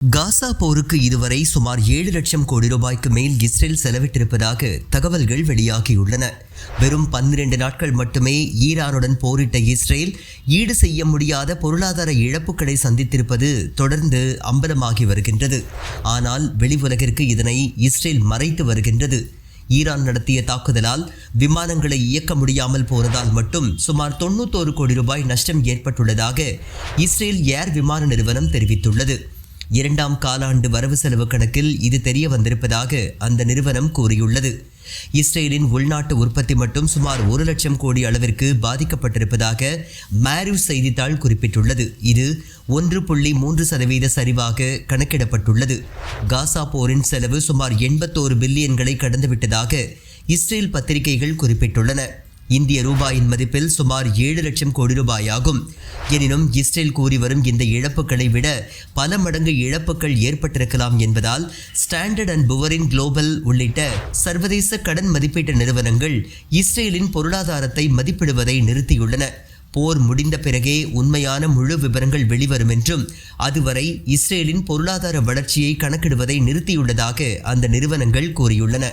காசா போருக்கு இதுவரை சுமார் 7 லட்சம் கோடி ரூபாய்க்கு மேல் இஸ்ரேல் செலவிட்டிருப்பதாக தகவல்கள் வெளியாகியுள்ளன. வெறும் 12 நாட்கள் மட்டுமே ஈரானுடன் போரிட்ட இஸ்ரேல் ஈடு செய்ய முடியாத பொருளாதார இழப்புகளை சந்தித்திருப்பது தொடர்ந்து அம்பலமாகி வருகின்றது. ஆனால் வெளி உலகிற்கு இதனை இஸ்ரேல் மறைத்து வருகின்றது. ஈரான் நடத்திய தாக்குதலால் விமானங்களை இயக்க முடியாமல் போனதால் மட்டும் சுமார் 91 கோடி ரூபாய் நஷ்டம் ஏற்பட்டுள்ளதாக இஸ்ரேல் ஏர் விமான நிறுவனம் தெரிவித்துள்ளது. 2ஆம் காலாண்டு வரவு செலவு கணக்கில் இது தெரிய வந்திருப்பதாக அந்த நிறுவனம் கூறியுள்ளது. இஸ்ரேலின் உள்நாட்டு உற்பத்தி மட்டும் சுமார் 1 லட்சம் கோடி அளவிற்கு பாதிக்கப்பட்டிருப்பதாக மேரிவ் செய்தித்தாள் குறிப்பிட்டுள்ளது. இது 1.3% சரிவாக கணக்கிடப்பட்டுள்ளது. காசா போரின் செலவு சுமார் 81 பில்லியன்களை கடந்துவிட்டதாக இஸ்ரேல் பத்திரிகைகள் குறிப்பிட்டுள்ளன. இந்திய ரூபாயின் மதிப்பில் சுமார் 7 லட்சம் கோடி ரூபாயாகும். எனினும் இஸ்ரேல் கூறி வரும் இந்த இழப்புகளை விட பல மடங்கு இழப்புகள் ஏற்பட்டிருக்கலாம் என்பதால் ஸ்டாண்டர்ட் அண்ட் புவரின் குளோபல் உள்ளிட்ட சர்வதேச கடன் மதிப்பீட்டு நிறுவனங்கள் இஸ்ரேலின் பொருளாதாரத்தை மதிப்பிடுவதை நிறுத்தியுள்ளன. போர் முடிந்த பிறகே உண்மையான முழு விவரங்கள் வெளிவரும் என்றும் அதுவரை இஸ்ரேலின் பொருளாதார வளர்ச்சியை கணக்கிடுவதை நிறுத்தியுள்ளதாக அந்த நிறுவனங்கள் கூறியுள்ளன.